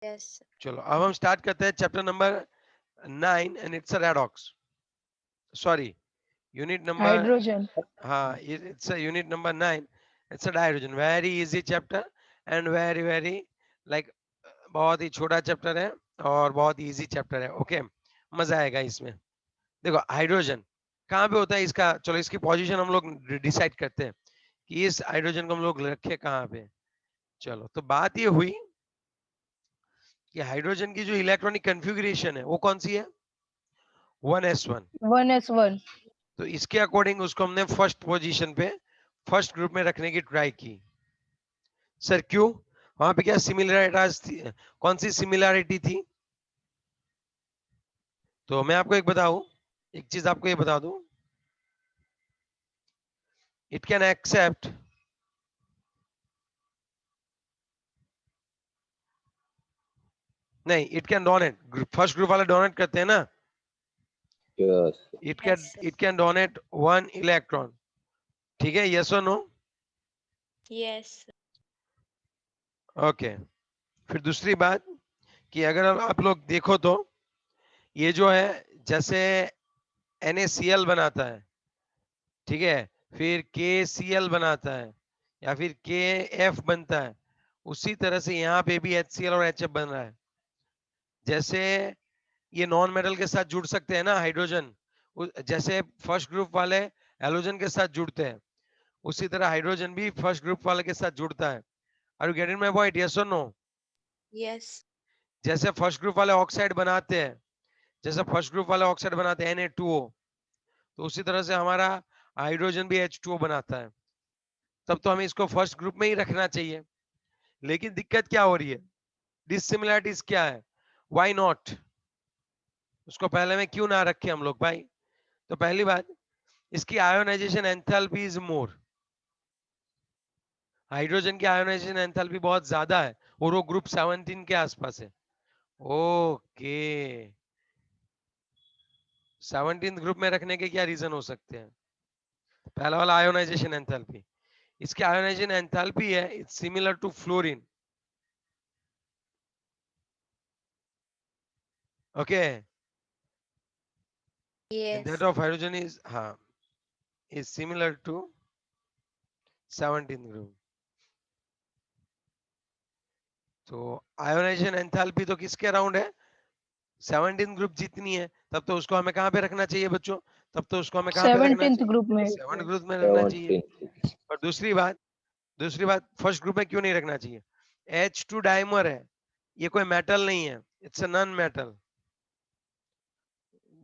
Yes. चलो अब हम स्टार्ट करते हैं chapter number 9 and it's a redox, sorry unit number, hydrogen. हाँ it's a unit number 9, it's a hydrogen, very easy chapter and very very like बहुत ही छोटा चैप्टर है और बहुत इजी चैप्टर है। ओके मजा आएगा इसमें। देखो हाइड्रोजन कहाँ पे होता है इसका, चलो इसकी पोजीशन हम लोग डिसाइड करते हैं कि इस हाइड्रोजन को हम लोग रखे कहाँ पे। चलो तो बात ये हुई कि हाइड्रोजन की जो इलेक्ट्रॉनिक कन्फिग्रेशन है वो कौन सी है, 1s1। 1s1। तो इसके अकॉर्डिंग उसको हमने फर्स्ट पोजीशन पे फर्स्ट ग्रुप में रखने की ट्राई की। सर क्यों, वहां पे क्या सिमिलरिटीज थी, कौन सी सिमिलरिटी थी? तो मैं आपको एक बताऊं, एक चीज आपको ये बता दूं, इट कैन एक्सेप्ट, नहीं it can donate, first group वाले डोनेट करते हैं ना, Yes. Yes. It can donate 1 electron, ठीक है, यस और नो? Yes. ओके फिर दूसरी बात कि अगर आप लोग देखो तो ये जो है जैसे NaCl बनाता है, ठीक है, फिर KCl बनाता है या फिर KF बनता है, उसी तरह से यहाँ पे भी HCl और HF बन रहा है। जैसे ये नॉन मेटल के साथ जुड़ सकते हैं ना हाइड्रोजन, जैसे फर्स्ट ग्रुप वाले हेलोजन के साथ जुड़ते हैं, उसी तरह हाइड्रोजन भी फर्स्ट ग्रुप वाले के साथ जुड़ता है। Are you getting my point, yes और नो? Yes. जैसे फर्स्ट ग्रुप वाले ऑक्साइड बनाते हैं, जैसे फर्स्ट ग्रुप वाले ऑक्साइड बनाते हैं Na2O, तो उसी तरह से हमारा हाइड्रोजन भी H2O बनाता है। तब तो हमें इसको फर्स्ट ग्रुप में ही रखना चाहिए, लेकिन दिक्कत क्या हो रही है, डिसिमिलरिटीज क्या है, व्हाई नॉट, उसको पहले में क्यों ना रखे हम लोग भाई? तो पहली बात, इसकी ionization enthalpy is more, hydrogen की आयोनाइजेशन एंथैल्पी बहुत ज्यादा है और वो ग्रुप 17 के आसपास है। ओके 17 ग्रुप में रखने के क्या रीजन हो सकते हैं? पहला वाला आयोनाइजेशन एंथैल्पी, इसकी आयोनाइजेशन एंथैल्पी है it's similar to fluorine. Okay and that Yes. of hydrogen is हाँ is similar to 17th group। तो आयोनाइजेशन एंथैल्पी तो किसके अराउंड है, 17th ग्रुप जितनी है, तब तो उसको हमें कहाँ पे रखना चाहिए बच्चों, तब तो उसको हमें कहाँ पे रखना 17th चाहिए, ग्रुप में। 7 ग्रुप में रखना चाहिए। 17. और दूसरी बात फर्स्ट ग्रुप में क्यों नहीं रखना चाहिए, H2 डाइमर है, ये कोई मेटल नहीं है, इट्स अ नॉन मेटल।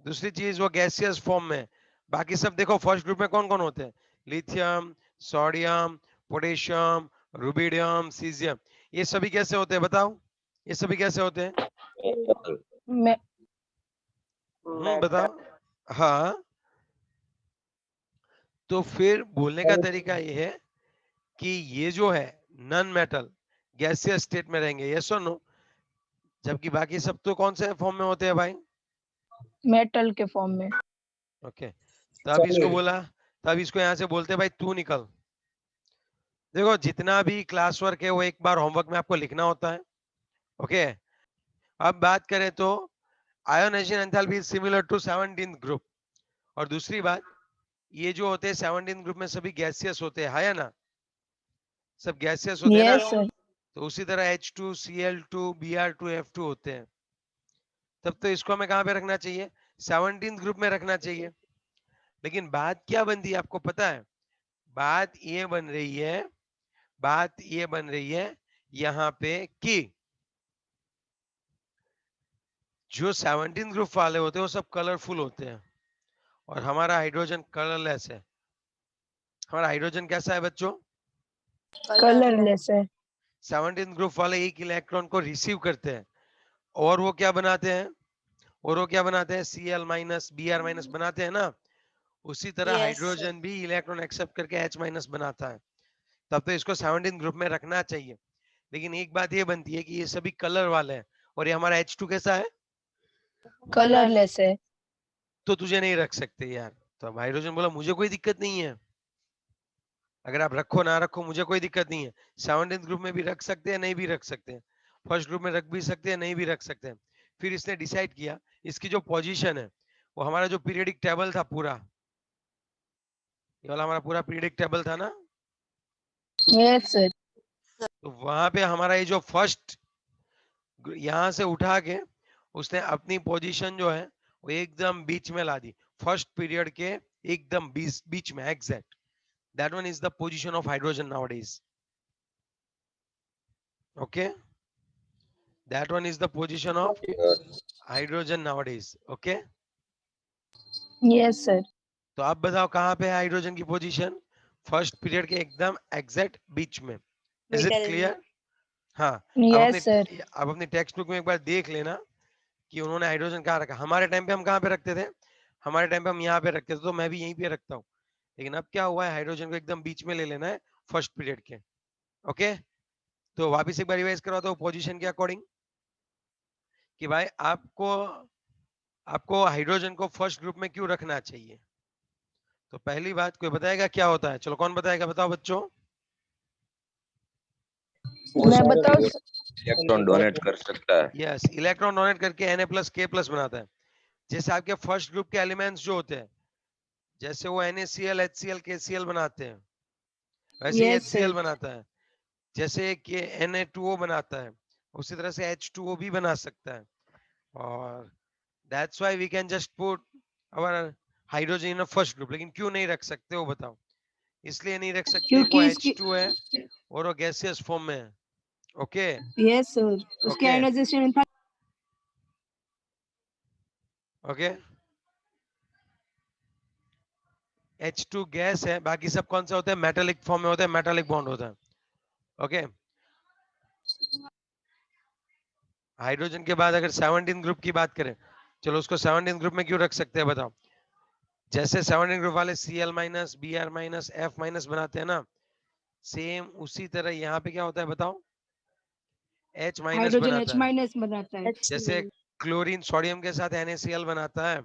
दूसरी चीज वो गैसियस फॉर्म में है। बाकी सब देखो फर्स्ट ग्रुप में कौन कौन होते हैं, lithium, sodium, potassium, rubidium, caesium, ये सभी कैसे होते हैं बताओ, ये सभी कैसे होते हैं? Metal. मे, बताओ। हाँ तो फिर बोलने का तरीका ये है कि ये जो है नॉन मेटल गैसियस स्टेट में रहेंगे, यस और नो? जबकि बाकी सब तो कौन से फॉर्म में होते हैं भाई? मेटल के फॉर्म में। ओके तब इसको बोला, तब इसको यहाँ से बोलते हैं भाई तू निकल। देखो जितना भी क्लास वर्क है वो एक बार होमवर्क में आपको लिखना होता है। ओके अब बात करें तो ionization enthalpy is similar to 17th group, और दूसरी बात ये जो होते हैं 17th ग्रुप में सभी गैसियस होते हैं, है या ना, सब गैसियस होते हैं ना, यस सर। तो उसी तरह H2Cl2 Br2F2 होते हैं। तब तो इसको हमें कहाँ पे रखना चाहिए, 17th ग्रुप में रखना चाहिए। लेकिन बात क्या बनती है आपको पता है, बात ये बन रही है, बात ये बन रही है यहाँ पे कि जो 17 ग्रुप वाले होते हैं वो सब कलरफुल होते हैं और हमारा हाइड्रोजन कलरलेस है। हमारा हाइड्रोजन कैसा है बच्चों, कलरलेस है। 17 ग्रुप वाले एक इलेक्ट्रॉन को रिसीव करते हैं और वो क्या बनाते हैं, और वो क्या बनाते हैं, Cl माइनस Br माइनस बनाते हैं ना, उसी तरह Yes. हाइड्रोजन भी इलेक्ट्रॉन एक्सेप्ट करके H माइनस बनाता है। तब तो इसको 17 ग्रुप में रखना चाहिए। लेकिन एक बात ये बनती है कि ये सभी कलर वाले हैं और ये हमारा H2 कैसा है, कलरलेस है। तो तुझे नहीं रख सकते यार। तो अब हाइड्रोजन बोला मुझे कोई दिक्कत नहीं है, अगर आप रखो ना रखो मुझे कोई दिक्कत नहीं है, 17th ग्रुप में भी रख सकते हैं नहीं भी रख सकते हैं। फर्स्ट ग्रुप में रख भी सकते हैं, नहीं भी रख सकते हैं। फिर इसने डिसाइड किया इसकी जो पोजीशन है वो हमारा जो पीरियडिक टेबल था पूरा, ये वाला हमारा पूरा पीरियडिक टेबल था ना, Yes, sir. तो वहां पे हमारा ये जो फर्स्ट यहां से उठा के उसने अपनी पोजीशन जो है वो एकदम बीच में ला दी, फर्स्ट पीरियड के एकदम बीच में exact. That one is the position of hydrogen nowadays. Okay, that one is the position of Yes. Hydrogen nowadays. Okay, Yes, sir. तो आप बताओ कहाँ पे है हाइड्रोजन की पोजीशन? फर्स्ट पीरियड के एकदम एग्जैक्ट बीच में। इज इट मिडल में। क्लियर? हाँ, Yes, sir. अब अपनी टेक्स्ट बुक में एक बार देख लेना कि उन्होंने हाइड्रोजन कहाँ रखा। हमारे टाइम पे हम कहाँ पे रखते थे? हमारे टाइम पे हम यहाँ पे रखते थे, तो मैं भी यहीं पे रखता हूँ। लेकिन अब क्या हुआ है, हाइड्रोजन को एकदम बीच में ले लेना है फर्स्ट पीरियड के। ओके, तो वापिस एक बार रिवाइज करवाता हूँ पोजीशन के अकॉर्डिंग कि भाई आपको आपको हाइड्रोजन को फर्स्ट ग्रुप में क्यों रखना चाहिए। तो पहली बात, कोई बताएगा क्या होता है? चलो कौन बताएगा, बताओ बच्चों। मैं बताऊं? इलेक्ट्रॉन डोनेट कर सकता है। यस, इलेक्ट्रॉन डोनेट करके Na+K+ बनाता है। जैसे आपके फर्स्ट ग्रुप के एलिमेंट्स जो होते हैं, जैसे वो NaCl HCl KCl बनाते हैं, वैसे ही Yes, HCl sir. बनाता है। जैसे कि Na2O बनाता है, उसी तरह से H2O भी बना सकता है। और that's why we can just put our hydrogen in a first group. लेकिन क्यों नहीं रख सकते वो बताओ? इसलिए नहीं रख सकते, वो क्योंकि इसकी H2 है और वो गैसियस फॉर्म में है। Okay Yes, sir. उसके ओके ionization था। ओके, H2 गैस है, बाकी सब कौन सा होता है? मेटालिक फॉर्म में होता है, मेटालिक बॉन्ड होता है। ओके, हाइड्रोजन के बाद अगर 17 ग्रुप की बात करें, चलो उसको 17 ग्रुप में क्यों रख सकते हैं बताओ? जैसे 17 ग्रुप वाले Cl-, Br-, F- बनाते हैं ना, सेम उसी तरह यहाँ पे क्या होता है बताओ? H- हाइड्रोजन बनाता H है। माइनस बनाता है। जैसे क्लोरीन सोडियम के साथ NaCl बनाता है,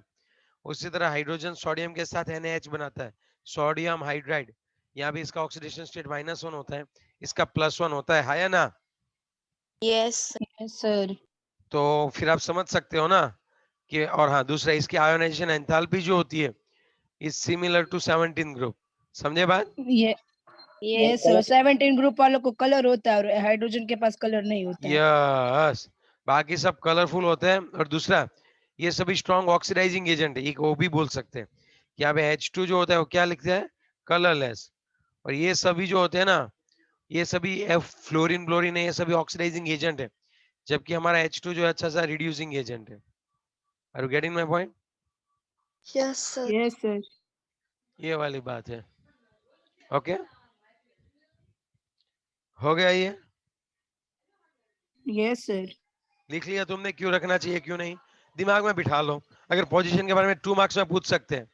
उसी तरह हाइड्रोजन सोडियम के साथ NaH बनाता है, सोडियम हाइड्राइड। यहाँ भी इसका ऑक्सीडेशन स्टेट -1 होता है, इसका +1 होता है या ना? यस। Yes, sir. तो फिर आप समझ सकते हो ना कि, और हाँ दूसरा, इसकी आयोनाइजेशन एंथैल्पी जो होती है इज सिमिलर टू 17 ग्रुप। समझे बात? ये यस। Yes, sir. 17 ग्रुप वालों को कलर होता है और हाइड्रोजन के पास कलर नहीं होता है। यस, बाकी सब कलरफुल होते हैं। और दूसरा, ये सभी स्ट्रॉन्ग ऑक्सीडाइजिंग एजेंट है, एक वो भी बोल सकते हैं कि यहाँ पे H2 जो होता है वो क्या लिखते हैं? कलरलेस। और ये सभी जो होते हैं ना, ये सभी F फ्लोरीन ब्लोरीन है, ये सभी ऑक्सीडाइजिंग एजेंट है, जबकि हमारा H2 जो है अच्छा सा रिड्यूसिंग एजेंट है। Are you getting my point? Yes sir. Yes, sir. ये वाली बात है। ओके, हो गया ये? Yes, sir. लिख लिया तुमने क्यों रखना चाहिए क्यों नहीं? दिमाग में बिठा लो। अगर पोजीशन के बारे में 2 मार्क्स में पूछ सकते हैं,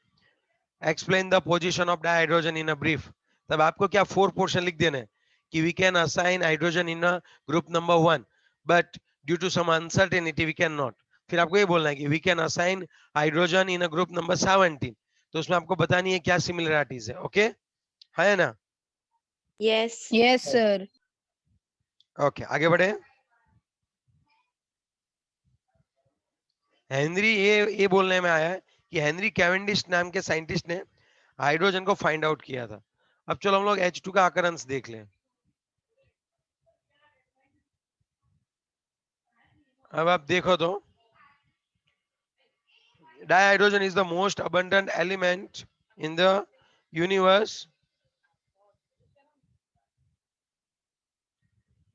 explain the position of dihydrogen in a brief, तब आपको क्या 4 पोर्शन लिख देने हैं कि we can assign hydrogen in a group number 1 but due to some uncertainty we can not. फिर आपको ये बोलना है कि we can assign hydrogen in a group number 17। तो उसमें आपको बतानी है क्या सिमिलरिटीज है। ओके, है ना? यस। Yes, sir. ओके, आगे बढ़े। हेनरी, ये बोलने में आया है कि हेनरी कैवेंडिश नाम के साइंटिस्ट ने हाइड्रोजन को फाइंड आउट किया था। अब चलो हम लोग H2 का occurrence देख लें। अब आप देखो तो dihydrogen is the most abundant element in the universe,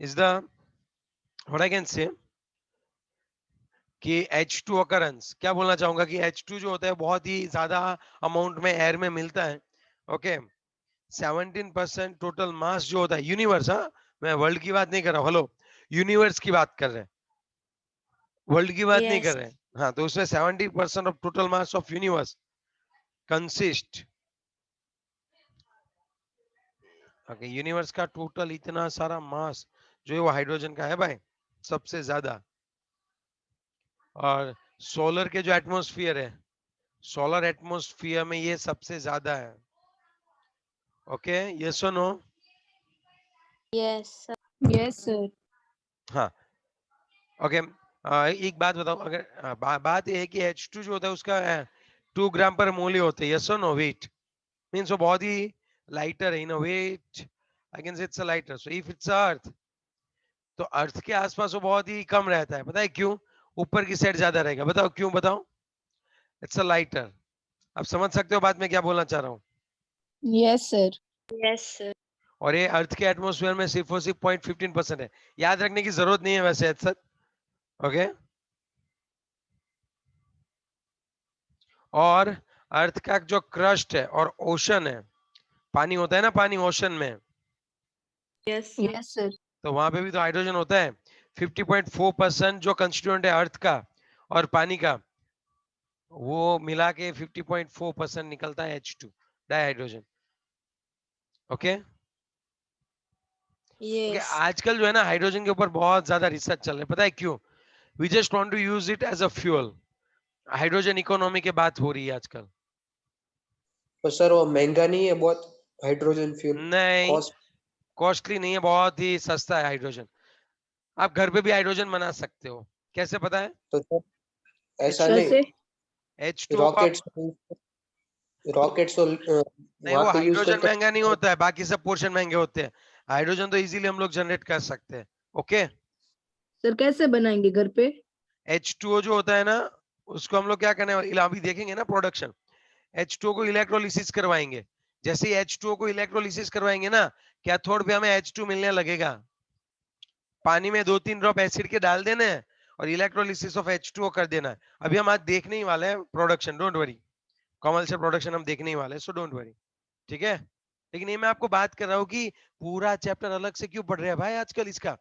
is the what I can say कि H2 occurrence, क्या बोलना चाहूंगा कि H2 जो होता है बहुत ही ज्यादा अमाउंट में एयर में मिलता है। ओके, 17% टोटल मास जो होता है यूनिवर्स, हाँ मैं वर्ल्ड की बात नहीं कर रहा हूँ, हेलो, यूनिवर्स की बात कर रहे हैं, वर्ल्ड की बात नहीं कर यस। रहे हैं। हाँ, तो उसमें 70% of total mass of universe consist, okay, universe का टोटल इतना सारा मास जो है वो हाइड्रोजन का है भाई, सबसे ज्यादा। और सोलर के जो एटमॉस्फेयर है, सोलर एटमॉस्फेयर में ये सबसे ज्यादा है। ओके, यस और no? Yes sir. Yes, sir. हाँ, ओके एक बात बताओ, अगर बात ये है कि H2 जो होता है उसका 2 ग्राम पर मोल ही होते हैं, यस और नो? वेट मींस वो बहुत ही लाइटर है in a weight, I can say it's a lighter. So if it's earth, तो अर्थ के आसपास वो बहुत ही कम रहता है, पता है क्यों? ऊपर की साइड ज्यादा रहेगा, बताओ क्यों, बताओ। It's a lighter. आप समझ सकते हो बात में क्या बोलना चाह रहा हूँ? Yes, sir. Yes, sir. और ये अर्थ के एटमॉस्फेयर में सिर्फ और सिर्फ 0.15% है, याद रखने की जरूरत नहीं है वैसे सर। ओके, और अर्थ का जो क्रस्ट है और ओशन है, पानी होता है ना, पानी ओशन में, Yes. Yes, sir. तो वहां पे भी तो हाइड्रोजन होता है। 50.4% जो कंस्टिट्यूएंट है अर्थ का और पानी का, वो मिला के 50.4% निकलता है H2 dihydrogen. Okay okay, Yes. आजकल जो है ना हाइड्रोजन के ऊपर बहुत ज्यादा रिसर्च चल रहा है, पता है क्यों? We just want to use it as a fuel. Hydrogen economy की बात हो रही है आजकल। तो सर वो महंगा नहीं है बहुत, हाइड्रोजन फ्यूल? नहीं, कॉस्ट? कॉस्टली नहीं है, बहुत ही सस्ता है हाइड्रोजन। आप घर पे भी हाइड्रोजन बना सकते हो। कैसे पता है? तो सर ऐसा नहीं, कैसे? H2O का, रॉकेट्स रॉकेट्स तो नहीं वहां वो पे यूज हाइड्रोजन करते महंगा नहीं हैं। होता है, बाकी सब पोर्शन महंगे होते हैं। हाइड्रोजन तो इजीली हम लोग जनरेट कर सकते हैं। ओके, सर कैसे बनाएंगे घर पे? H2O जो होता है ना, उसको हम लोग क्या करने वाले, अभी देखेंगे ना प्रोडक्शन। H2O को इलेक्ट्रोलिसिस करवाएंगे। जैसे ही H2O को इलेक्ट्रोलिसिस करवाएंगे ना, कैथोड पे हमें H2 मिलने लगेगा। पानी में 2-3 ड्रॉप एसिड के डाल देना है और इलेक्ट्रोलिसिस ऑफ H2O कर देना है। अभी हम आज देखने ही वाले हैं production, don't worry. Commercial production हम देखने ही वाले हैं, सो डोंट वरी, ठीक है? लेकिन ये मैं आपको बात कर रहा हूँ कि पूरा चैप्टर अलग से क्यों पढ़ रहे हैं भाई आजकल इसका।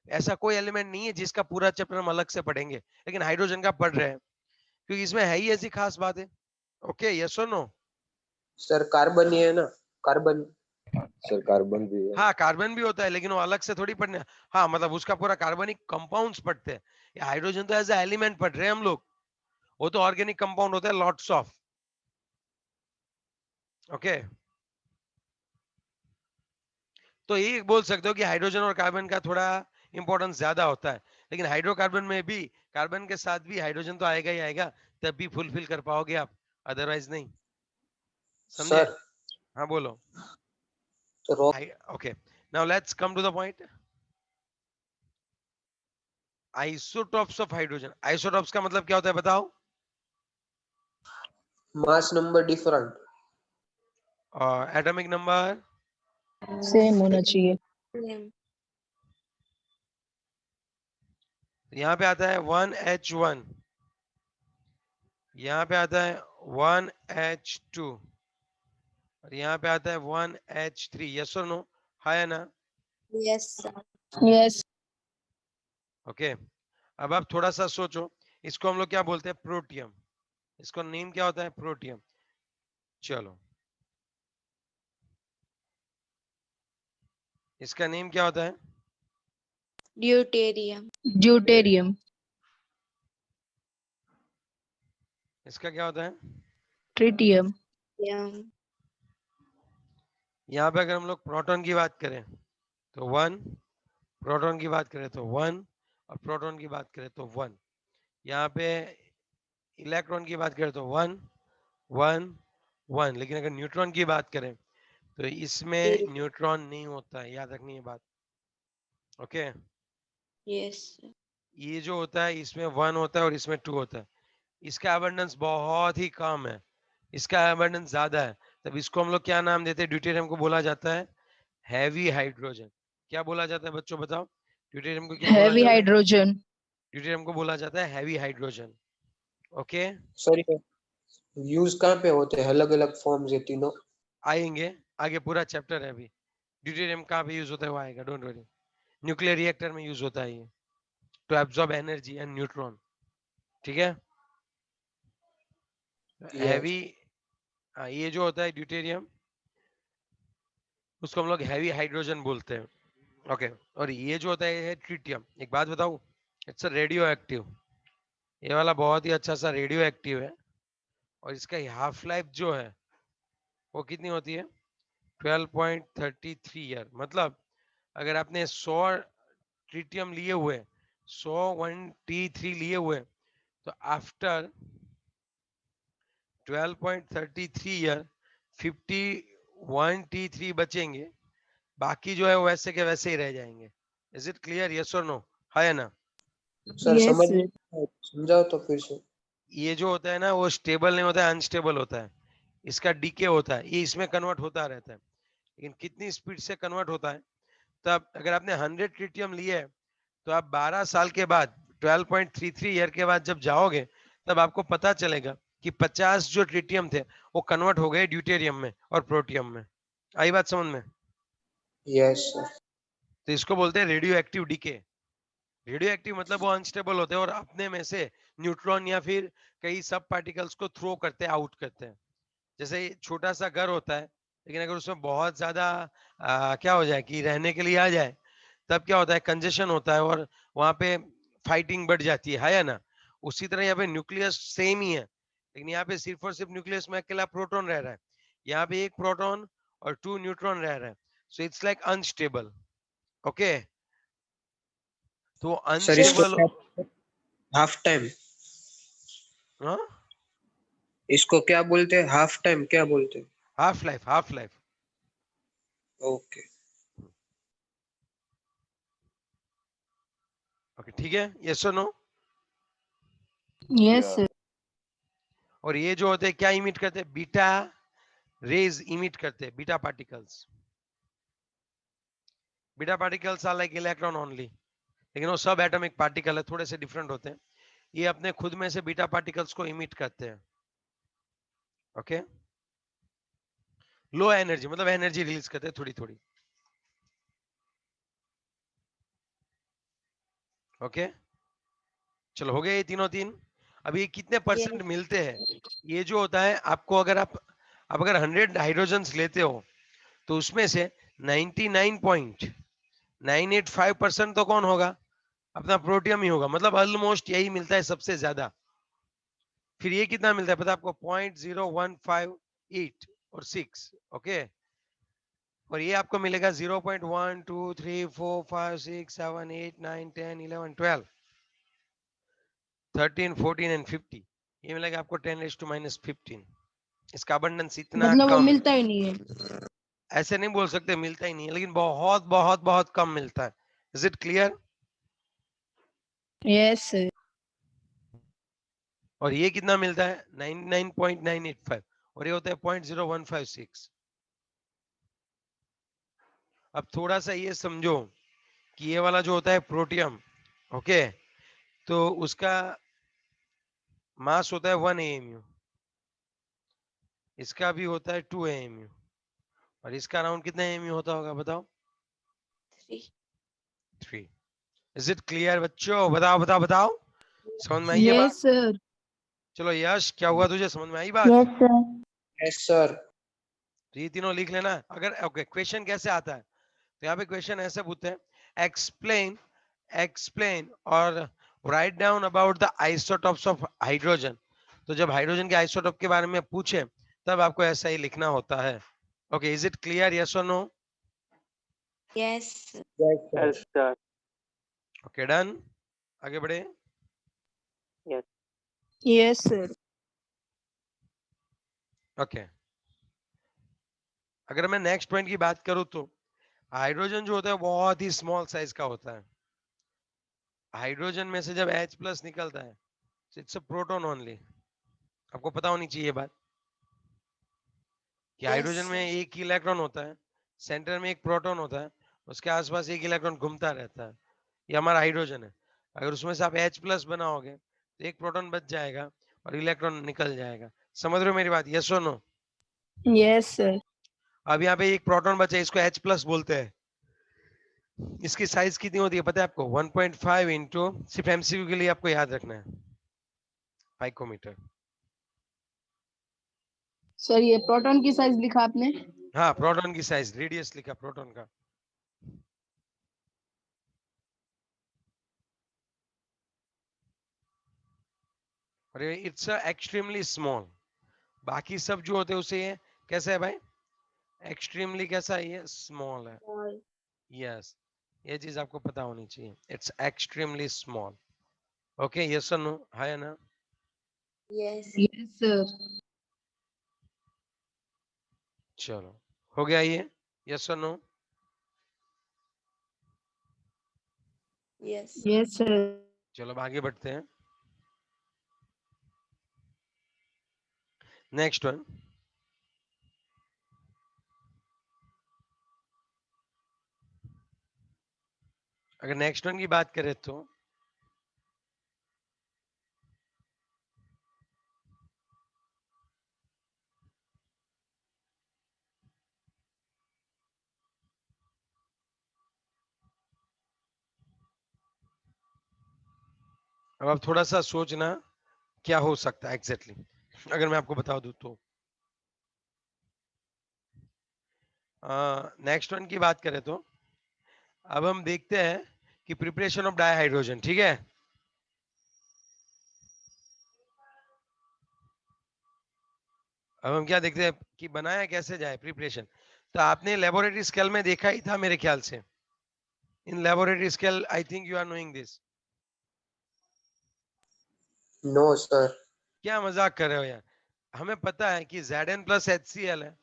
ऐसा कोई एलिमेंट नहीं है जिसका पूरा चैप्टर हम अलग से पढ़ेंगे, लेकिन हाइड्रोजन का पढ़ रहे हैं क्योंकि इसमें है ही ऐसी खास बात है। ओके, यस और नो? सर कार्बन ही है ना, कार्बन? सर कार्बन भी है। हाँ, कार्बन भी होता है, लेकिन वो अलग से थोड़ी पढ़ने। हाँ, मतलब उसका पूरा कार्बनिक कंपाउंड्स पढ़ते हैं। ये हाइड्रोजन तो एज ए एलिमेंट पढ़ रहे हैं हम लोग। वो तो ऑर्गेनिक कंपाउंड होता है, लॉट्स ऑफ। ओके, तो ये बोल सकते हो कि हाइड्रोजन और कार्बन का थोड़ा इंपॉर्टेंस ज्यादा होता है, लेकिन हाइड्रोकार्बन में भी, कार्बन के साथ भी हाइड्रोजन तो आएगा ही आएगा, तब भी फुलफिल कर पाओगे आप, अदरवाइज नहीं। समझे? सर हाँ बोलो। तो okay, now let's come to the point. Isotopes of hydrogen, isotopes का मतलब क्या होता है बताओ? Mass number different. और एटॉमिक नंबर सेम होना चाहिए। Same. यहाँ पे आता है 1H1, यहाँ पे आता है 1H2, और यहाँ पे आता है 1H3। यस और नो? हाँ या ना? Yes, sir. Yes. ओके, अब आप थोड़ा सा सोचो, इसको हम लोग क्या बोलते हैं? प्रोटियम। इसको नेम क्या होता है? प्रोटियम। चलो, इसका नेम क्या होता है? Deuterium. Deuterium. इसका क्या होता है? Tritium. Yeah. यहाँ पे अगर हम लोग प्रोटॉन की बात करें तो 1, प्रोटॉन की बात करें तो 1, और प्रोटॉन की बात करें तो 1। यहाँ पे इलेक्ट्रॉन की बात करें तो 1 1 1, लेकिन अगर न्यूट्रॉन की बात करें तो इसमें Zero. न्यूट्रॉन नहीं होता है, याद रखनी है बात। Okay, Yes, sir. ये जो होता है इसमें 1 होता है और इसमें 2 होता है। इसका अबंडेंस बहुत ही कम है, इसका अबंडेंस ज्यादा है, तब इसको हम लोग क्या नाम देते हैं? ड्यूटेरियम को बोला जाता है हैवी हाइड्रोजन। क्या बोला जाता है बच्चों, बताओ? ड्यूटेरियम को क्या बोला Heavy जाता है? hydrogen. ड्यूटेरियम को बोला जाता है हैवी हाइड्रोजन। ओके, सर ये यूज कहाँ पे होते हैं? अलग अलग फॉर्म्स है तीनों। आएंगे आगे, पूरा चैप्टर है अभी। ड्यूटेरियम कहाँ पे यूज होता है वो आएगा, डोंट वरी। न्यूक्लियर रिएक्टर में यूज होता है ये, to absorb energy and neutron, ठीक है? यस। हैवी, ये जो होता है ड्यूटेरियम, उसको हम लोग हैवी हाइड्रोजन बोलते हैं। ओके, और ये जो होता है ट्रिटियम। एक बात बताऊं, इट्स अ रेडियो एक्टिव। ये वाला बहुत ही अच्छा सा रेडियो एक्टिव है, और इसका हाफ लाइफ जो है वो कितनी होती है? 12.33 ईयर। मतलब अगर आपने 100 ट्रिटियम लिए हुए 101T3 लिए हुए, तो आफ्टर 12.33 ईयर 51T3 बचेंगे, बाकी जो है वो वैसे के वैसे ही रह जाएंगे. Is it clear? यस और नो? है ना? सर Yes, समझ sir. समझाओ तो फिर से। ये जो होता है ना वो स्टेबल नहीं होता है, अनस्टेबल होता है. इसका डीके होता है, ये इसमें कन्वर्ट होता रहता है, लेकिन कितनी स्पीड से कन्वर्ट होता है. तब अगर आपने 100 ट्रिटियम लिए है, तो आप 12 साल के बाद 12.33 ईयर के बाद जब जाओगे, तब आपको पता चलेगा कि 50 जो ट्रिटियम थे वो कन्वर्ट हो गए ड्यूटेरियम में और प्रोटियम में. आई बात समझ में? Yes sir. तो इसको बोलते हैं radioactive decay. Radioactive मतलब वो अनस्टेबल होते हैं और अपने में से न्यूट्रॉन या फिर कई सब पार्टिकल्स को थ्रो करते हैं, आउट करते हैं. जैसे छोटा सा घर होता है, लेकिन अगर उसमें बहुत ज्यादा क्या हो जाए कि रहने के लिए आ जाए, तब क्या होता है, कंजेशन होता है और वहां पे फाइटिंग बढ़ जाती है या ना? उसी तरह यहाँ पे न्यूक्लियस सेम ही है, लेकिन यहाँ पे सिर्फ और सिर्फ न्यूक्लियस में अकेला प्रोटॉन रह रहा है, यहाँ पे एक प्रोटॉन और 2 न्यूट्रॉन रह रहा है. So it's like unstable. Okay, तो सर इसको अनस्टेबल. क्या हाफ टाइम, हाँ, इसको क्या बोलते हैं? हाफ टाइम क्या बोलते हैं? Half life, half life. Okay. Okay, ठीक है. यस और नो? Yes, Yeah. sir. और ये जो होते हैं क्या इमिट करते हैं? बीटा रेज इमिट करते हैं, beta particles. Beta particles are like electron only, लेकिन वो सब एटॉमिक पार्टिकल है, थोड़े से डिफरेंट होते हैं. ये अपने खुद में से बीटा पार्टिकल्स को इमिट करते हैं. ओके, लो एनर्जी मतलब एनर्जी रिलीज करते हैं थोड़ी थोड़ी. ओके, चलो हो गए ये तीनों तीन. अभी ये कितने परसेंट Yes. मिलते हैं? ये जो होता है आपको, अगर आप अगर 100 हाइड्रोजन्स लेते हो, तो उसमें से 99.985% तो कौन होगा? अपना प्रोटियम ही होगा. मतलब ऑलमोस्ट यही मिलता है सबसे ज्यादा. फिर ये कितना मिलता है पता है आपको? 0.0158 और 6. ओके, और ये आपको मिलेगा 0.1 2 3 4 5 6 7 8 9 10 11 12 13 14 एंड 50. ये मिलेगा आपको 10⁻⁻15. इसका अबंडेंस इतना मतलब वो कम है. मिलता ही नहीं है. ऐसे नहीं बोल सकते मिलता ही नहीं है, लेकिन बहुत बहुत बहुत कम मिलता है. Is it clear? Yes, sir. और ये कितना मिलता है? 99.985, और ये होता है 0.0156. अब थोड़ा सा ये समझो कि ये वाला जो होता है प्रोटियम, ओके, तो उसका मास होता है 1 AMU, इसका भी होता है 2 AMU, और इसका अराउंड कितना AMU होता होगा बताओ? 3. 3. इज इट क्लियर बच्चों? बताओ बताओ बताओ, समझ में आई ये बात? Yes, sir. चलो यश, क्या हुआ तुझे, समझ में आई बात? Yes, sir. Yes sir. तो ये तीनों लिख लेना. अगर ओके, क्वेश्चन कैसे आता है, तो यहाँ पे क्वेश्चन ऐसे पूछते हैं, एक्सप्लेन एक्सप्लेन और write down about the isotopes of hydrogen. तो जब हाइड्रोजन के आइसोटॉप के बारे में पूछे, तब आपको ऐसा ही लिखना होता है. Okay, is it clear? Yes और no? Yes. Yes sir. Okay, done. आगे बढ़े. Yes, sir. ओके, अगर मैं नेक्स्ट पॉइंट की बात करूं, तो हाइड्रोजन जो होता है बहुत ही स्मॉल साइज का होता है. हाइड्रोजन में से जब H+ निकलता है, इट्स अ प्रोटॉन ओनली. आपको पता होनी चाहिए ये बात कि Yes, हाइड्रोजन में sir. एक इलेक्ट्रॉन होता है, सेंटर में एक प्रोटॉन होता है, उसके आसपास एक इलेक्ट्रॉन घूमता रहता है. ये हमारा हाइड्रोजन है. अगर उसमें से आप H+ बनाओगे, तो एक प्रोटॉन बच जाएगा और इलेक्ट्रॉन निकल जाएगा. समझ रहे हो मेरी बात? यस और नो? Yes, sir. अब यहाँ पे एक प्रोटॉन बचा है, इसको H+ बोलते हैं. इसकी साइज कितनी होती है पता है आपको? 1.5 इंटू, सिर्फ एमसीक्यू के लिए आपको याद रखना है, पाइकोमीटर. सर ये प्रोटॉन की साइज लिखा आपने? हाँ, प्रोटॉन की साइज, रेडियस लिखा प्रोटॉन का. और इट्स एक्सट्रीमली स्मॉल. बाकी सब जो होते हैं उसे ये कैसा है भाई? एक्सट्रीमली कैसा है? ये स्मॉल है. Small. यस. ये चीज आपको पता होनी चाहिए, it's extremely small. Okay, yes और नो, हाँ या ना? Yes. Yes, sir. चलो, हो गया ये, यस और नो? Yes. Yes, sir. चलो अब आगे बढ़ते हैं। नेक्स्ट वन, अगर नेक्स्ट वन की बात करें तो अब आप थोड़ा सा सोचना क्या हो सकता है एग्जैक्टली अगर मैं आपको बता दूं तो। नेक्स्ट वन की बात करें तो अब हम देखते हैं कि प्रिपरेशन ऑफ डाइहाइड्रोजन, ठीक है। अब हम क्या देखते हैं कि बनाया कैसे जाए प्रिपरेशन। तो आपने लेबोरेटरी स्केल में देखा ही था मेरे ख्याल से, in laboratory scale I think you are knowing this. No sir. क्या मजाक कर रहे हो यार, हमें पता है कि Zn प्लस HCl है,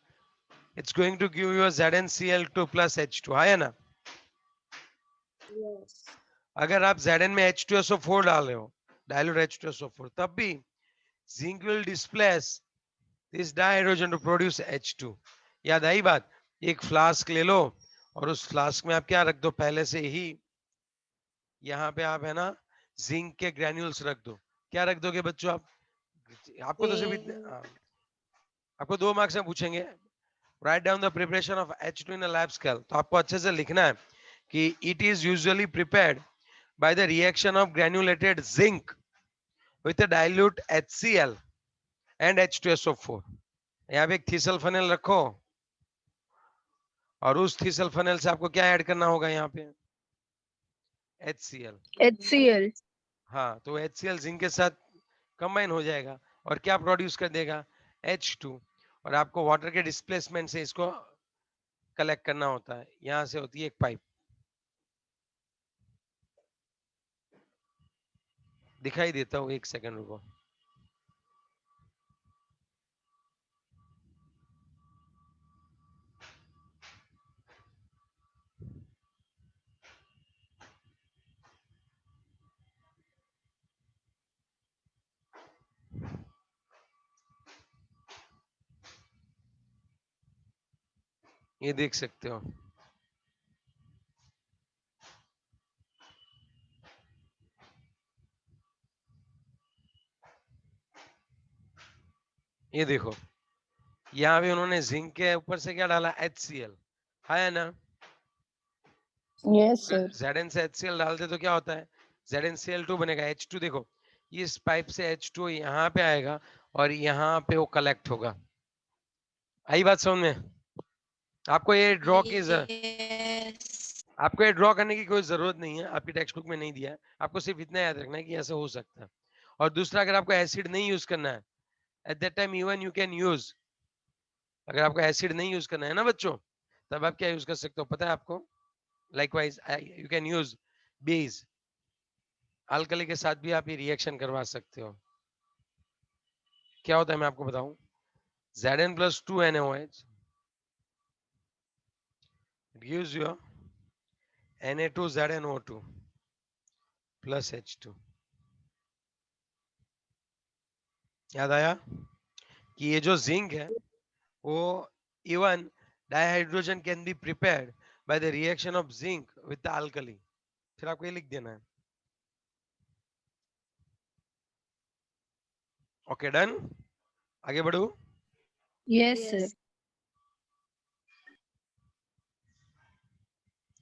it's going to give you ZnCl2 plus H2, है ना। Yes. अगर आप Zn में H2SO4 डाल रहे हो, डाइल्यूट H2SO4, तब भी zinc will displace this dihydrogen to produce H2। याद आई बात। एक फ्लास्क ले लो और उस फ्लास्क में आप क्या रख दो, पहले से ही यहाँ पे आप है ना जिंक के ग्रैन्यूल्स रख दो। क्या रख दोगे बच्चों आप? आपको तो सिर्फ In आपको 2 मार्क्स में पूछेंगे, write down the preparation of H2 in a lab scale. तो आपको अच्छे से लिखना है कि it is usually prepared by the reaction of granulated zinc with a dilute HCl and H2SO4। यहाँ पे एक थीसल फनेल रखो और उस थीसल फनेल से आपको क्या ऐड करना होगा यहाँ पे? HCl। HCl. हाँ, तो HCl जिंक के साथ कंबाइन हो जाएगा और क्या प्रोड्यूस कर देगा? H2। और आपको वाटर के डिस्प्लेसमेंट से इसको कलेक्ट करना होता है, यहाँ से होती है एक पाइप। दिखाई देता हूँ, एक सेकंड रुको। ये देख सकते हो, ये देखो, यहाँ पे उन्होंने जिंक के ऊपर से क्या डाला? HCl, है ना। Yes, sir. Zn से HCl डालते तो क्या होता है? ZnCl2 बनेगा, H2 देखो, इस पाइप से H2 यहाँ पे आएगा और यहाँ पे वो कलेक्ट होगा। आई बात समझ में? आपको ये ड्रॉ की yes. आपको ये ड्रॉ करने की कोई जरूरत नहीं है, आपकी टेक्स्ट बुक में नहीं दिया है। आपको सिर्फ इतना याद रखना है कि ऐसा हो सकता है। और दूसरा, अगर आपको एसिड नहीं यूज करना है at that time even you can use, अगर आपको एसिड नहीं यूज करना है ना बच्चों, तब आप क्या यूज कर सकते हो पता है आपको? Likewise you can use base, alkali के साथ भी आप ये रिएक्शन करवा सकते हो। क्या होता है मैं आपको बताऊं, Zn plus 2 NaOH gives you Na2ZnO2 plus H2। याद आया कि ये जो जिंक है वो even dihydrogen can be prepared by the reaction of zinc with the alkali. फिर आपको ये लिख देना है। ओके डन, आगे बढ़ू। Yes, sir. Yes.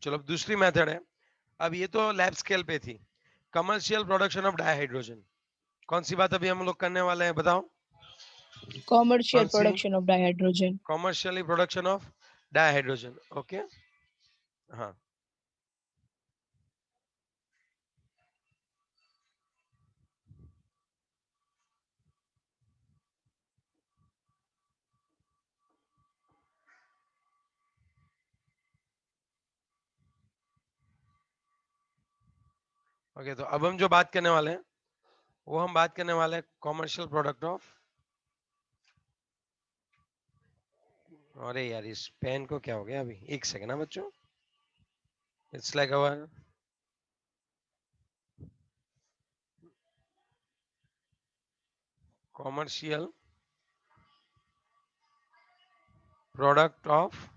चलो अब दूसरी मेथड है। अब ये तो लैब स्केल पे थी, कमर्शियल प्रोडक्शन ऑफ डाइहाइड्रोजन। कौन सी बात अभी हम लोग करने वाले हैं बताओ? Commercial कौन सी? production of dihydrogen. Commercially production of dihydrogen. Okay, हाँ। ओके, तो अब हम जो बात करने वाले हैं वो हम बात करने वाले हैं कॉमर्शियल प्रोडक्ट ऑफ, अरे यार इस पेन को क्या हो गया अभी, एक सेकंड ना बच्चों, it's like our commercial product of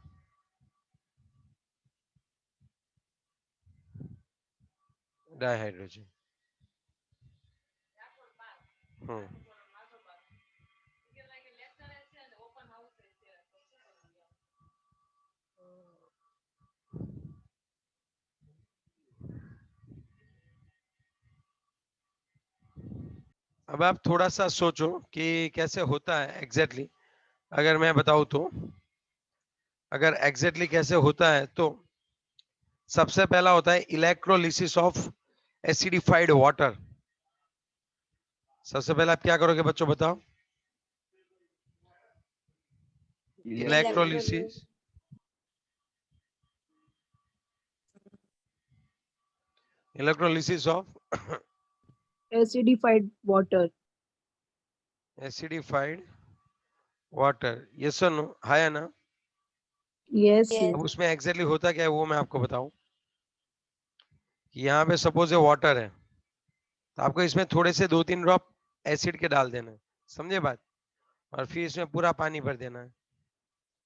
dihydrogen. अब आप थोड़ा सा सोचो कि कैसे होता है एग्जैक्टली अगर मैं बताऊं तो, अगर एग्जैक्टली कैसे होता है तो सबसे पहला होता है इलेक्ट्रोलिसिस ऑफ एसिडिफाइड वाटर। सबसे पहले आप क्या करोगे बच्चों बताओ? Electrolysis electrolysis of acidified water. Acidified water, yes और नो, हाँ या ना? Yes, Yes. sir. अब उसमें एग्जैक्टली होता क्या है वो मैं आपको बताऊं कि यहाँ पे सपोज ये वाटर है, तो आपको इसमें थोड़े से 2-3 ड्रॉप एसिड के डाल देना है, समझे बात? और फिर इसमें पूरा पानी भर देना है,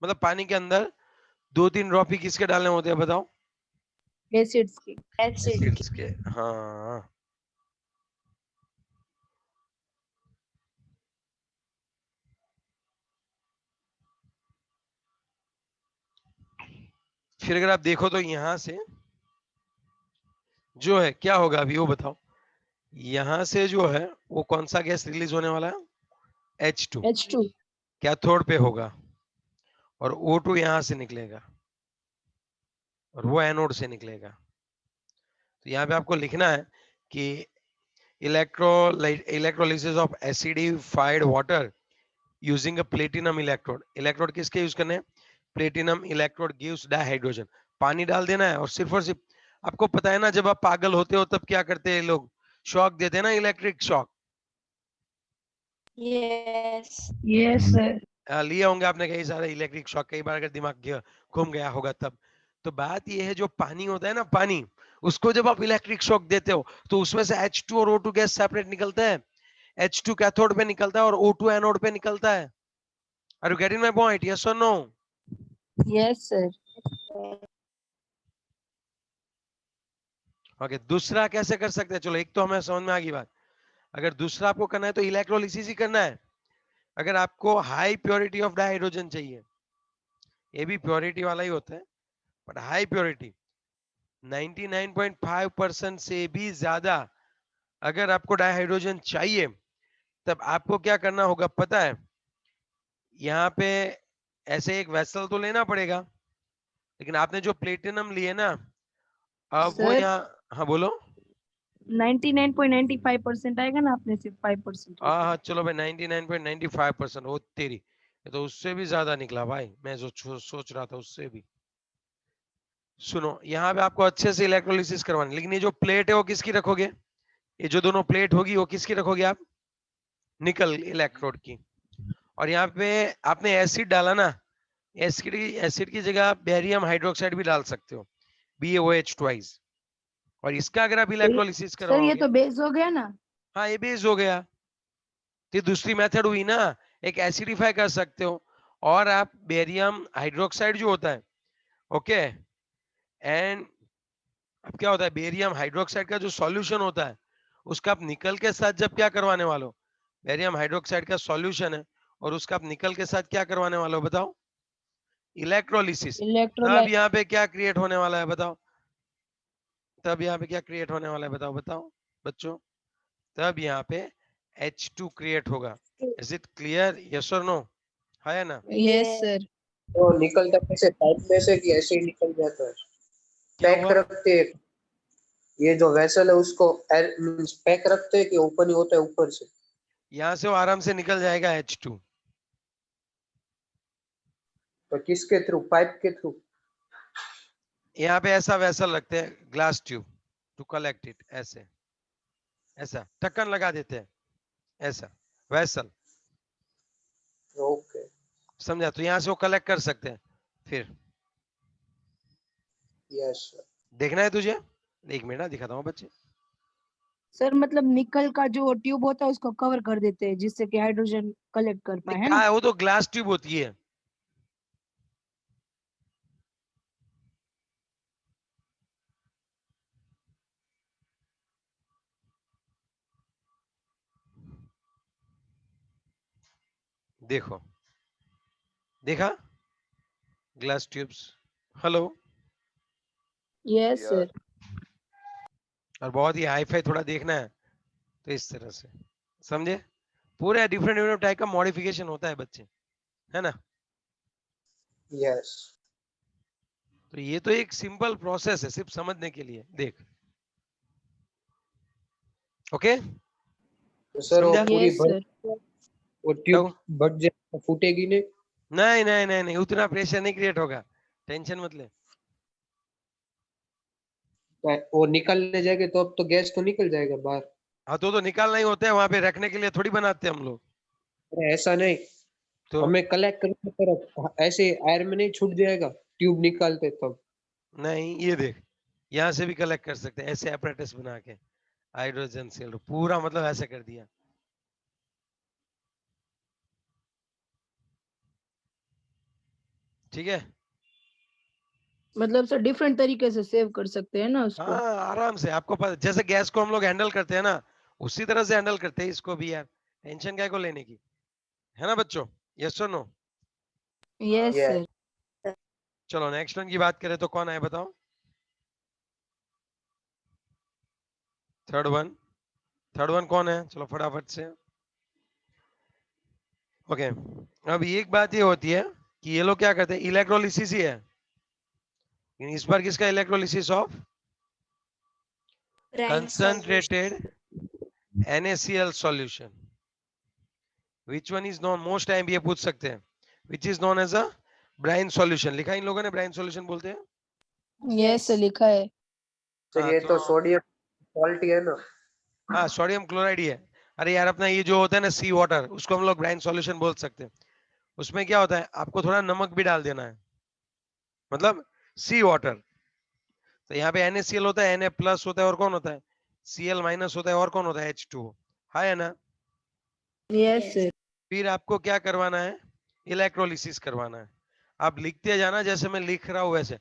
मतलब पानी के अंदर 2-3 ड्रॉप ही किसके डालने होते हैं बताओ? Acids की. Acid. एसिड्स के, हाँ। फिर अगर आप देखो तो यहां से जो है क्या होगा अभी वो बताओ? यहां से जो है वो कौन सा गैस रिलीज होने वाला है? H2 H2. कैथोड पे होगा, और O2 यहां से निकलेगा और वो एनोड से निकलेगा। तो यहाँ पे आपको लिखना है कि electrolysis of acidified water using a platinum electrode. Electrode किसके यूज करने हैं? Platinum electrode gives dihydrogen. पानी डाल देना है और सिर्फ आपको पता है ना जब आप पागल होते हो तब क्या करते हैं लोग? शॉक देते हैं ना, electric shock. Yes. Yes, sir. लिए होंगे आपने कई सारे इलेक्ट्रिक शॉक, कई बार अगर दिमाग घूम गया होगा तब। तो बात ये है जो पानी होता है ना, पानी, उसको जब आप इलेक्ट्रिक शॉक देते हो तो उसमें से H2 और O2 गैस सेपरेट निकलता है। H2 कैथोड पे निकलता है और O2 एनोड पे निकलता है। Are you getting my point? Yes और नो? Yes, sir. ओके, दूसरा कैसे कर सकते हैं? चलो एक तो हमें समझ में आ गई बात। अगर दूसरा आपको करना है तो इलेक्ट्रोलिसिस ही करना है। अगर आपको हाई प्योरिटी ऑफ डाइहाइड्रोजन चाहिए, ये भी प्योरिटी वाला ही होता है बट हाई प्योरिटी 99.5% से भी ज्यादा अगर आपको डाइहाइड्रोजन चाहिए, तब आपको क्या करना होगा पता है? यहाँ पे ऐसे एक वेसल तो लेना पड़ेगा, लेकिन आपने जो प्लेटिनम लिए ना, अब वो Sir, यहाँ, हाँ बोलो। 99.95% आएगा ना, आपने सिर्फ 5%. हाँ चलो भाई, 99.95%, वो तेरी, ये तो उससे भी ज्यादा निकला भाई, मैं जो सोच रहा था उससे भी। सुनो, यहाँ पे आपको अच्छे से इलेक्ट्रोलिसिस करवानी, लेकिन ये जो प्लेट है वो किसकी रखोगे? ये जो दोनों प्लेट होगी वो किसकी रखोगे आप? निकल इलेक्ट्रोड की। और यहाँ पे आपने एसिड डाला ना, एसिड की जगह आप बेरियम हाइड्रोक्साइड भी डाल सकते हो, BaOH ट्वाइस, और इसका अगर आप इलेक्ट्रोलिसिस सर ये करवाओगे, तो बेस हो गया ना. हाँ ये बेस हो गया। तो दूसरी मेथड हुई ना, एक एसिडिफाई कर सकते हो और आप बेरियम हाइड्रोक्साइड जो होता है, ओके, एंड अब क्या होता है, बेरियम हाइड्रोक्साइड का जो सॉल्यूशन होता है उसका आप निकल के साथ जब क्या करवाने वालों? बेरियम हाइड्रोक्साइड का सॉल्यूशन है और उसका आप निकल के साथ क्या करवाने वाले हो बताओ? इलेक्ट्रोलिसिस। तब इलेक्ट्रोलाइट. यहाँ पे क्या क्रिएट होने वाला है बताओ? तब यहाँ पे क्या क्रिएट होने वाला है बताओ बताओ बच्चों? तब यहाँ पे H2 क्रिएट होगा। Is it clear? यस और नो? है या ना? Yes, sir. तो निकलता कैसे? पाइप में से कि ऐसे ही निकल जाता है? क्या पैक हुआ? रखते हैं, ये जो वेसल है उसको पैक रखते हैं कि ओपन ही होता है ऊपर से? यहाँ से वो आराम से निकल जाएगा H2। तो किसके थ्रू? पाइप के थ्रू? यहाँ पे ऐसा वैसा रखते हैं, glass tube to collect it, ऐसे। ऐसा ढक्कन लगा देते हैं, ऐसा वेसल, ओके, समझा? तो यहाँ से वो कलेक्ट कर सकते हैं। फिर यस सर। देखना है तुझे? एक मिनट ना, दिखाता हूँ बच्चे। सर मतलब निकल का जो ट्यूब होता है उसको कवर कर देते हैं जिससे कि हाइड्रोजन कलेक्ट कर पाए, नहीं, है क्या ना? है, वो तो ग्लास ट्यूब होती है। देखो, देखा ग्लास ट्यूब्स? हेलो। यस यार सर। और बहुत ही हाई फाई थोड़ा देखना है तो इस तरह से, समझे? पूरे डिफरेंट डिफरेंट टाइप का मॉडिफिकेशन होता है बच्चे, है ना? यस। तो ये तो एक सिंपल प्रोसेस है सिर्फ समझने के लिए, देख। ओके, तो सर वो समझा? पूरी यस भर, सर। वो क्या ट्यूब भर जाए, फूटेगी नहीं? नहीं नहीं नहीं नहीं, उतना प्रेशर नहीं क्रिएट होगा, टेंशन मत ले। वो निकलने जाएगा तो अब तो गैस तो निकल जाएगा बाहर। हाँ, तो निकालना ही होता है, वहां पे रखने के लिए थोड़ी बनाते हैं हम लोग। अरे ऐसा नहीं, तो हमें कलेक्ट करने पर ऐसे एयर में नहीं छूट जाएगा ट्यूब निकालते तब? नहीं, ये देख, यहाँ से भी कलेक्ट कर सकते हैं ऐसे apparatus बना के, हाइड्रोजन सेल पूरा मतलब ऐसा कर दिया। ठीक है? मतलब सर डिफरेंट तरीके से सेव कर सकते हैं ना उसको? हाँ, आराम से, आपको पता, जैसे गैस को हम लोग हैंडल करते हैं ना, उसी तरह से हैंडल करते हैं इसको भी यार, टेंशन क्या को लेने की, है ना बच्चों? यस और नो? Yes yes. सर। चलो नेक्स्ट वन की बात करें तो कौन है बताओ? थर्ड वन, थर्ड वन कौन है? चलो फटाफट से। ओके, अब एक बात ये होती है कि ये लोग क्या करते हैं, इलेक्ट्रोलिसिस ही है, लेकिन इस बार किसका electrolysis of brine solution. concentrated NaCl solution, which one is known, most time ये पूछ सकते हैं, which is known as a brine solution, लिखा इन लोगों ने brine solution बोलते हैं। यस सर, लिखा है। सर हाँ ये तो तो सोडियम सॉल्ट ही है ना? हाँ, सोडियम क्लोराइड ही है। अरे यार, अपना ये जो होता है ना सी वाटर, उसको हम लोग ब्राइन सॉल्यूशन बोल सकते हैं। उसमें क्या होता है, आपको थोड़ा नमक भी डाल देना है, मतलब सी वाटर। तो यहाँ पे NaCl होता है, Na प्लस होता है, और कौन होता है, Cl माइनस होता है, और कौन होता है, H2O। हाँ है ना? Yes sir. फिर आपको क्या करवाना है, इलेक्ट्रोलिसिस करवाना है। आप लिखते जाना जैसे मैं लिख रहा हूँ वैसे,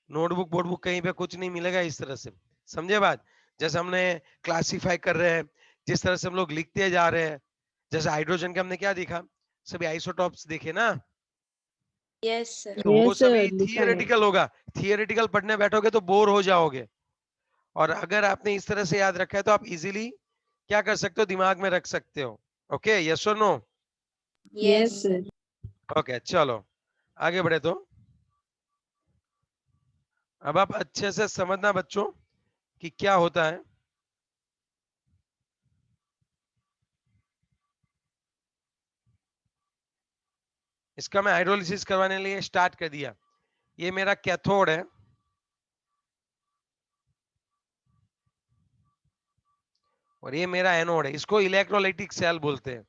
नोटबुक बोर्डबुक कहीं पे कुछ नहीं मिलेगा इस तरह से, समझे बात? जैसे हमने क्लासिफाई कर रहे हैं, जिस तरह से हम लोग लिखते जा रहे हैं, जैसे हाइड्रोजन के हमने क्या देखा, सभी आइसोटॉप्स देखे ना, Yes, sir. तो वो यस सभी सर, लिखा है। थियोरेटिकल होगा। थियोरेटिकल पढ़ने बैठोगे तो बोर हो जाओगे, और अगर आपने इस तरह से याद रखा है तो आप इजीली क्या कर सकते हो, दिमाग में रख सकते हो। ओके, यस और no? Yes Yes. Sir. Okay, चलो आगे बढ़े। तो अब आप अच्छे से समझना बच्चों कि क्या होता है। इसका मैं हाइड्रोलिसिस करवाने के लिए स्टार्ट कर दिया। ये मेरा कैथोड है, और ये मेरा एनोड है। इसको इलेक्ट्रोलाइटिक सेल बोलते हैं।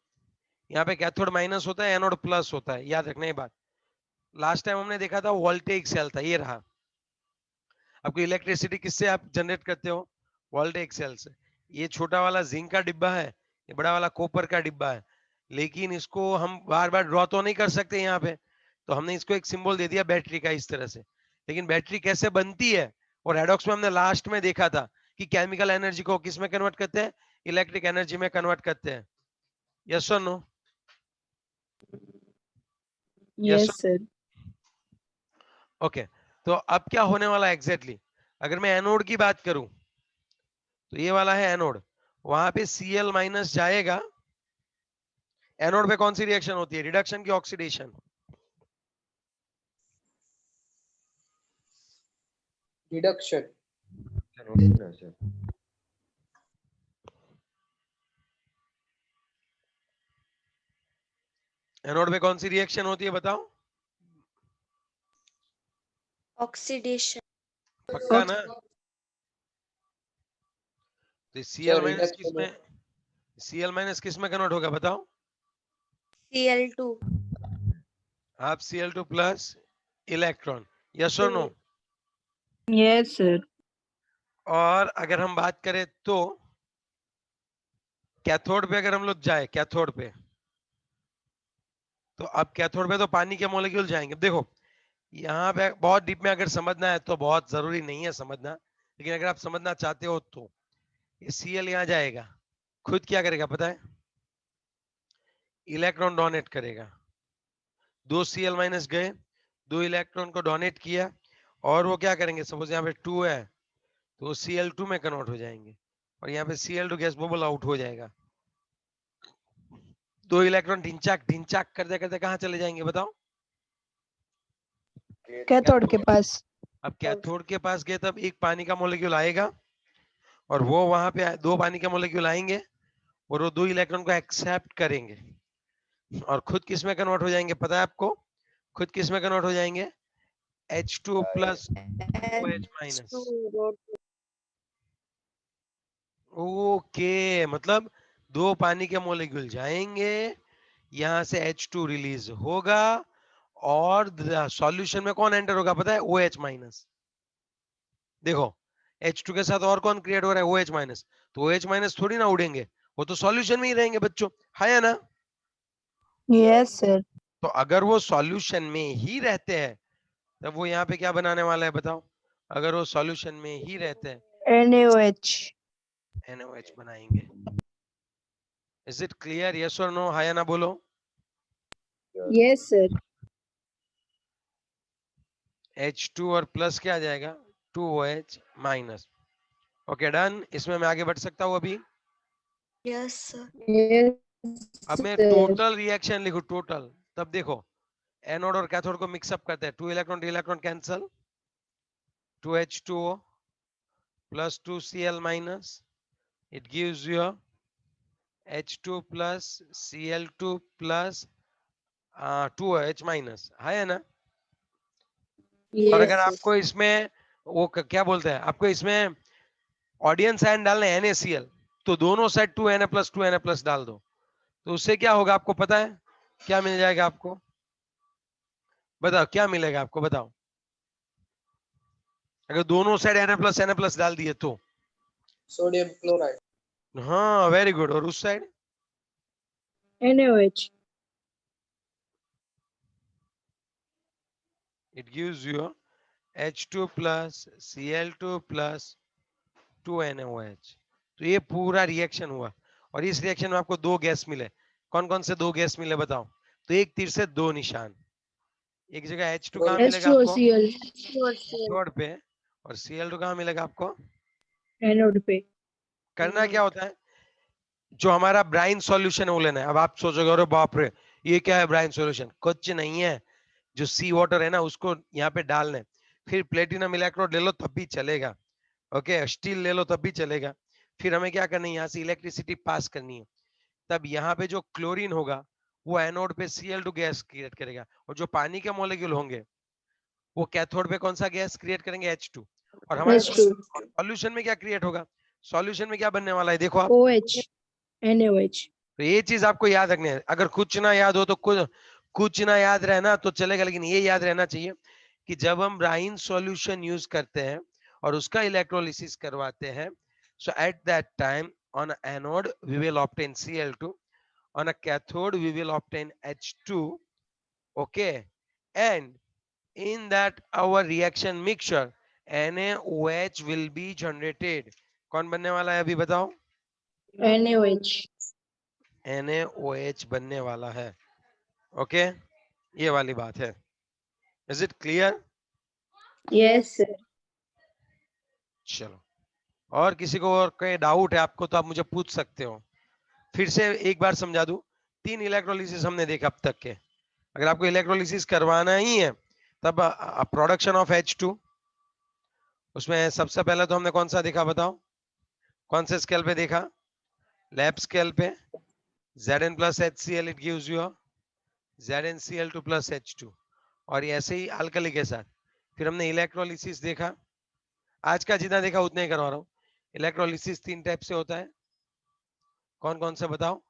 यहाँ पे कैथोड माइनस होता है, एनोड प्लस होता है, याद रखना ये बात। लास्ट टाइम हमने देखा था वोल्टेइक सेल था, ये रहा। आपको इलेक्ट्रिसिटी किससे आप जनरेट करते हो, वोल्टेइक सेल से। ये छोटा वाला जिंक का डिब्बा है, ये बड़ा वाला कॉपर का डिब्बा है, लेकिन इसको हम बार बार ड्रॉ तो नहीं कर सकते यहाँ पे, तो हमने इसको एक सिंबल दे दिया बैटरी का इस तरह से। लेकिन बैटरी कैसे बनती है, और रेडॉक्स में हमने लास्ट में देखा था कि केमिकल एनर्जी को किस में कन्वर्ट करते हैं, इलेक्ट्रिक एनर्जी में कन्वर्ट करते हैं। यस और no? Yes. Yes sir. Okay, तो अब क्या होने वाला है एग्जैक्टली, अगर मैं एनोड की बात करूं, तो ये वाला है एनोड, वहां पे Cl माइनस जाएगा। एनोड पे कौन सी रिएक्शन होती है, रिडक्शन की ऑक्सीडेशन? रिडक्शन। ना सर। एनोड पे कौन सी रिएक्शन होती है बताओ? Oxidation. पक्का ना? तो Cl माइनस reduction किस में, Cl माइनस किस में कन्वर्ट होगा बताओ? Cl2. आप Cl2 प्लस इलेक्ट्रॉन, यस और नो? Yes sir. और अगर हम बात करें तो कैथोड पे अगर हम लोग जाए, कैथोड पे, तो अब कैथोड पे तो पानी के मॉलिक्यूल जाएंगे। देखो यहाँ पे बहुत डीप में अगर समझना है तो बहुत जरूरी नहीं है समझना, लेकिन अगर आप समझना चाहते हो तो ये Cl यहाँ जाएगा, खुद क्या करेगा पता है? इलेक्ट्रॉन डोनेट करेगा। 2 Cl माइनस गए, 2 इलेक्ट्रॉन को डोनेट किया, और वो क्या करेंगे, सपोज यहाँ पे 2 है तो वो Cl2 में कन्वर्ट हो जाएंगे, और यहाँ पे Cl2 गैस बबल आउट हो जाएगा। 2 इलेक्ट्रॉन ढिंचाक करते करते कहाँ चले जाएंगे बताओ? कैथोड के पास। अब कैथोड के पास गए तब एक पानी का मॉलिक्यूल आएगा, और वो वहां पे 2 पानी के मॉलिक्यूल आएंगे, और वो 2 इलेक्ट्रॉन को एक्सेप्ट करेंगे, और खुद किस में कन्वर्ट हो जाएंगे पता है आपको? खुद किस में कन्वर्ट हो जाएंगे? H2 plus OH minus. Okay, मतलब 2 पानी के मॉलिक्यूल जाएंगे, यहां से H2 रिलीज होगा, और सॉल्यूशन में कौन एंटर होगा पता है? OH minus. देखो H2 के साथ और कौन क्रिएट हो रहा है? OH minus. तो OH माइनस थोड़ी ना उड़ेंगे, वो तो सॉल्यूशन में ही रहेंगे बच्चों, है ना? Yes sir. तो अगर वो सॉल्यूशन में ही रहते हैं तब वो यहाँ पे क्या बनाने वाला है बताओ? अगर वो सॉल्यूशन में ही रहते हैं NaOH। NaOH बनाएंगे। Is it clear? यस और नो? हाँ या ना बोलो? Yes sir. H2 और प्लस क्या आ जाएगा? 2OH minus. Okay done. इसमें मैं आगे बढ़ सकता हूँ अभी? Yes, sir. यस अब मैं सर। टोटल रिएक्शन लिखूं, टोटल, तब देखो एनोड और कैथोड को मिक्सअप करते हैं। 2 electron electron cancel, 2H2O plus 2Cl minus, it gives you a H2 plus Cl2 plus 2OH minus, है ना? और अगर आपको इसमें वो क्या बोलते हैं, आपको इसमें ऑडियंस आयन डालना है NaCl, तो दोनों side 2Na plus 2Na plus डाल दो, तो उससे क्या होगा आपको पता है? क्या मिल जाएगा आपको? बताओ क्या मिलेगा आपको, बताओ? अगर दोनों साइड Na प्लस डाल दिए तो? Sodium chloride. हाँ वेरी गुड। और उस side? NaOH। it gives you H2 plus Cl2 plus 2NaOH। तो ये पूरा रिएक्शन हुआ, और इस रिएक्शन में आपको 2 गैस मिले। कौन कौन से 2 गैस मिले बताओ? तो एक तीर से 2 निशान। एक जगह H2 कहाँ मिलेगा आपको? H2OCl। कैथोड पे, और Cl2 कहाँ मिलेगा आपको? एनोड पे। करना क्या होता है, जो हमारा ब्राइन सॉल्यूशन है वो लेना है। अब आप सोचोगे अरे बाप रे ये क्या है ब्राइन सॉल्यूशन? कुछ नहीं है, जो सी वाटर है ना उसको यहाँ पे डालना है, फिर प्लेटिनम इलेक्ट्रोड ले लो तब भी चलेगा, ओके, स्टील ले लो तब भी चलेगा। फिर हमें क्या करना है, यहाँ से इलेक्ट्रिसिटी पास करनी है, तब यहाँ पे जो क्लोरीन होगा वो एनोड पे Cl2 गैस क्रिएट करेगा, और जो पानी के मॉलिक्यूल होंगे वो कैथोड पे कौन सा गैस क्रिएट करेंगे? H2। और हमारे H2। सॉल्यूशन में क्या क्रिएट होगा? सॉल्यूशन में क्या बनने वाला है देखो आप? OH। NaOH। तो ये चीज आपको याद रखनी है। अगर कुछ ना याद हो तो कुछ ना याद रहना तो चलेगा, लेकिन ये याद रहना चाहिए कि जब हम ब्राइन सॉल्यूशन यूज करते हैं और उसका इलेक्ट्रोलिसिस करवाते हैं, so at that time on anode we will obtain Cl2, on a cathode we will obtain H2, okay, and in that our reaction mixture NaOH will be generated। कौन बनने वाला है अभी बताओ? NaOH। NaOH बनने वाला है, ओके, ये वाली बात है। Is it clear? Yes sir. चलो, और किसी को और कोई डाउट है आपको तो आप मुझे पूछ सकते हो। फिर से एक बार समझा दूं, 3 इलेक्ट्रोलिसिस हमने देखा अब तक के। अगर आपको इलेक्ट्रोलिसिस करवाना ही है तब प्रोडक्शन ऑफ H2, उसमें सबसे पहले तो हमने कौन सा देखा बताओ? कौन से स्केल पे देखा? लैब स्केल पे। Zn plus HCl it gives you a ZnCl2 plus H2, और ऐसे ही अल्कली के साथ। फिर हमने इलेक्ट्रोलिसिस देखा, आज का जितना देखा उतना ही करवा रहा हूँ। इलेक्ट्रोलिसिस 3 टाइप से होता है, कौन कौन से बताओ?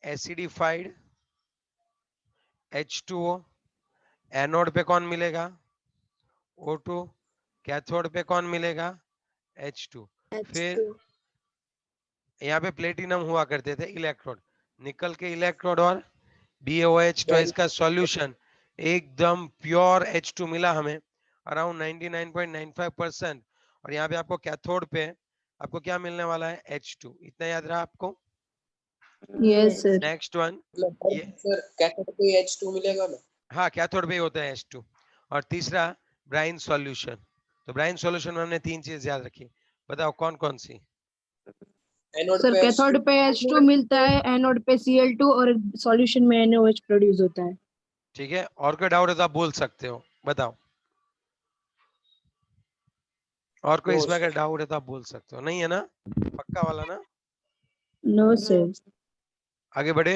एसिडिफाइड H2O, एनोड पे कौन मिलेगा? O2, कैथोड पे कौन मिलेगा? H2। फिर H2 यहाँ पे प्लेटिनम हुआ करते थे इलेक्ट्रोड, निकल के इलेक्ट्रोड और BOH। तो इसका सॉल्यूशन एकदम प्योर H2 मिला हमें, अराउंड 99.95%। और यहाँ पे आपको कैथोड पे आपको क्या मिलने वाला है? H2। इतना याद रहा आपको? Yes sir. नेक्स्ट वन, मतलब ये सर कैथोड पे H2 मिलेगा ना? हाँ कैथोड पे ही होता है H2। और तीसरा ब्राइन सॉल्यूशन। तो ब्राइन सॉल्यूशन में हमने 3 चीज याद रखी, बताओ कौन कौन सी? एनोड सर पे कैथोड H2 पे H2 मिलता है, एनोड पे Cl2 और सॉल्यूशन में NaOH प्रोड्यूस होता है। ठीक है, और कोई डाउट है तो आप बोल सकते हो, बताओ। और कोई नो इसमें अगर सर। डाउट है तो आप बोल सकते हो, नहीं है ना? पक्का वाला ना? No sir. आगे बढ़े।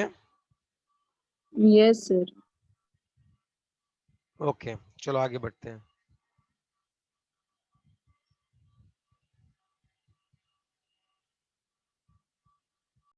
Yes sir. ओके चलो आगे बढ़ते हैं।